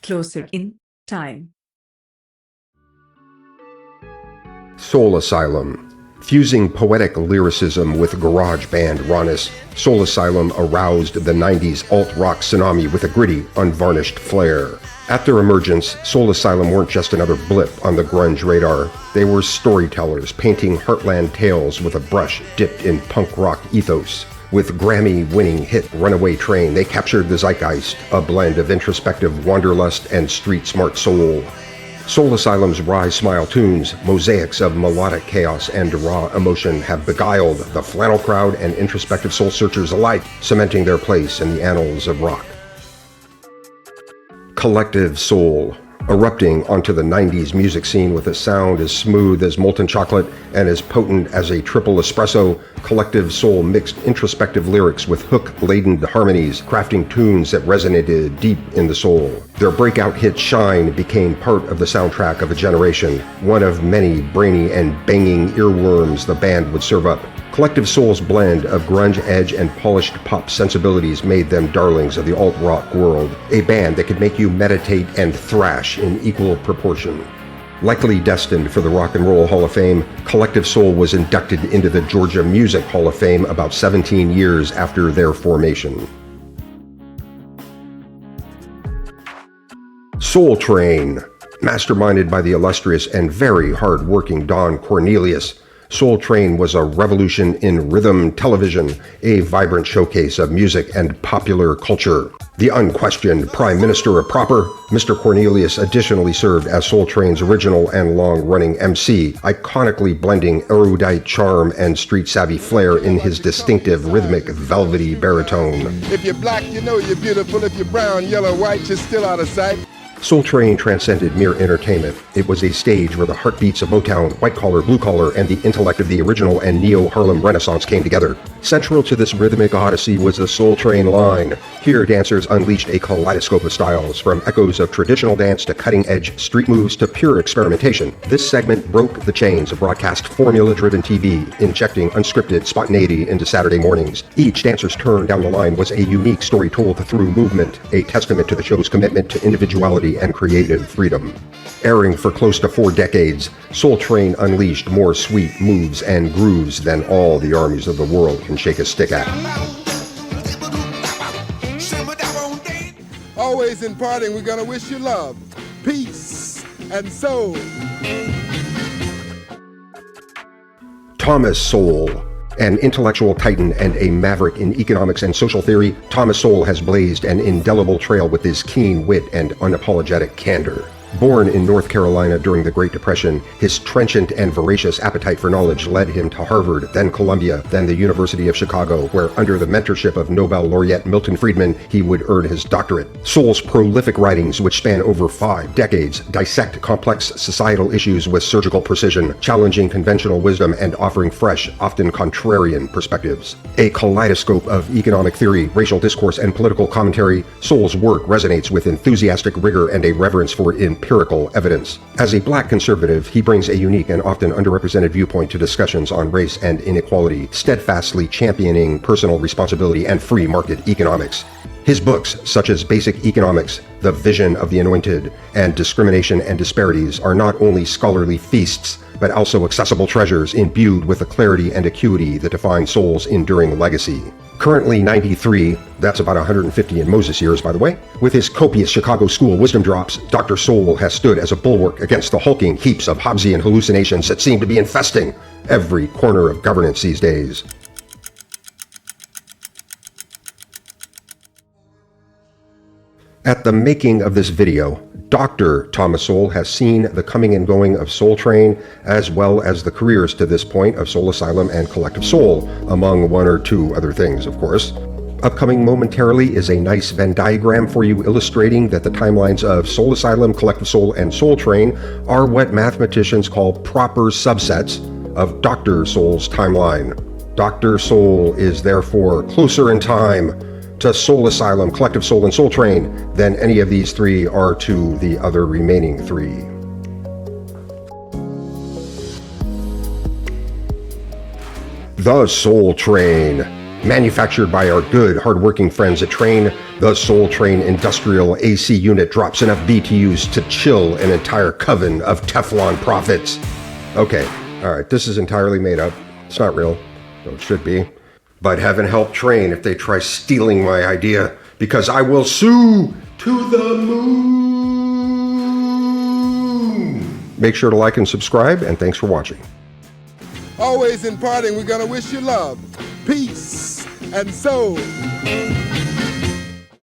closer in time. Soul Asylum. Fusing poetic lyricism with garage band rawness, Soul Asylum aroused the 90s alt-rock tsunami with a gritty, unvarnished flair. At their emergence, Soul Asylum weren't just another blip on the grunge radar. They were storytellers painting heartland tales with a brush dipped in punk rock ethos. With Grammy-winning hit Runaway Train, they captured the zeitgeist, a blend of introspective wanderlust and street-smart soul. Soul Asylum's wry smile tunes, mosaics of melodic chaos and raw emotion, have beguiled the flannel crowd and introspective soul searchers alike, cementing their place in the annals of rock. Collective Soul. Erupting onto the 90s music scene with a sound as smooth as molten chocolate and as potent as a triple espresso, Collective Soul mixed introspective lyrics with hook-laden harmonies, crafting tunes that resonated deep in the soul. Their breakout hit Shine became part of the soundtrack of a generation, one of many brainy and banging earworms the band would serve up. Collective Soul's blend of grunge edge and polished pop sensibilities made them darlings of the alt-rock world, a band that could make you meditate and thrash in equal proportion. Likely destined for the Rock and Roll Hall of Fame, Collective Soul was inducted into the Georgia Music Hall of Fame about 17 years after their formation. Soul Train. Masterminded by the illustrious and very hard-working Don Cornelius, Soul Train was a revolution in rhythm television, a vibrant showcase of music and popular culture. The unquestioned Prime Minister of Proper, Mr. Cornelius additionally served as Soul Train's original and long-running MC, iconically blending erudite charm and street-savvy flair in his distinctive rhythmic velvety baritone. If you're black, you know you're beautiful. If you're brown, yellow, white, you're still out of sight. Soul Train transcended mere entertainment. It was a stage where the heartbeats of Motown, white collar, blue collar, and the intellect of the original and neo-Harlem Renaissance came together. Central to this rhythmic odyssey was the Soul Train line. Here, dancers unleashed a kaleidoscope of styles, from echoes of traditional dance to cutting-edge street moves to pure experimentation. This segment broke the chains of broadcast formula-driven TV, injecting unscripted spontaneity into Saturday mornings. Each dancer's turn down the line was a unique story told through movement, a testament to the show's commitment to individuality and creative freedom. Airing for close to 4 decades, Soul Train unleashed more sweet moves and grooves than all the armies of the world can shake a stick at. Always in parting, we're gonna wish you love, peace, and soul. Thomas Sowell. An intellectual titan and a maverick in economics and social theory, Thomas Sowell has blazed an indelible trail with his keen wit and unapologetic candor. Born in North Carolina during the Great Depression, his trenchant and voracious appetite for knowledge led him to Harvard, then Columbia, then the University of Chicago, where under the mentorship of Nobel laureate Milton Friedman, he would earn his doctorate. Sowell's prolific writings, which span over 5 decades, dissect complex societal issues with surgical precision, challenging conventional wisdom and offering fresh, often contrarian perspectives. A kaleidoscope of economic theory, racial discourse, and political commentary, Sowell's work resonates with enthusiastic rigor and a reverence for empirical evidence. As a black conservative, he brings a unique and often underrepresented viewpoint to discussions on race and inequality, steadfastly championing personal responsibility and free market economics. His books, such as Basic Economics, The Vision of the Anointed, and Discrimination and Disparities, are not only scholarly feasts, but also accessible treasures imbued with the clarity and acuity that define Sowell's enduring legacy. Currently 93, that's about 150 in Moses years, by the way, with his copious Chicago school wisdom drops, Dr. Sowell has stood as a bulwark against the hulking heaps of Hobbesian hallucinations that seem to be infesting every corner of governance these days. At the making of this video, Dr. Thomas Sowell has seen the coming and going of Soul Train, as well as the careers to this point of Soul Asylum and Collective Soul, among 1 or 2 other things, of course. Upcoming momentarily is a nice Venn diagram for you illustrating that the timelines of Soul Asylum, Collective Soul, and Soul Train are what mathematicians call proper subsets of Dr. Sowell's timeline. Dr. Sowell is therefore closer in time to Soul Asylum, Collective Soul, and Soul Train than any of these 3 are to the other remaining 3. The Soul Train. Manufactured by our good, hardworking friends at Train, the Soul Train Industrial AC Unit drops enough BTUs to chill an entire coven of Teflon profits. Okay, alright, this is entirely made up. It's not real, though it should be. But heaven help Train if they try stealing my idea, because I will sue to the moon! Make sure to like and subscribe, and thanks for watching. Always in parting, we're gonna wish you love, peace, and soul.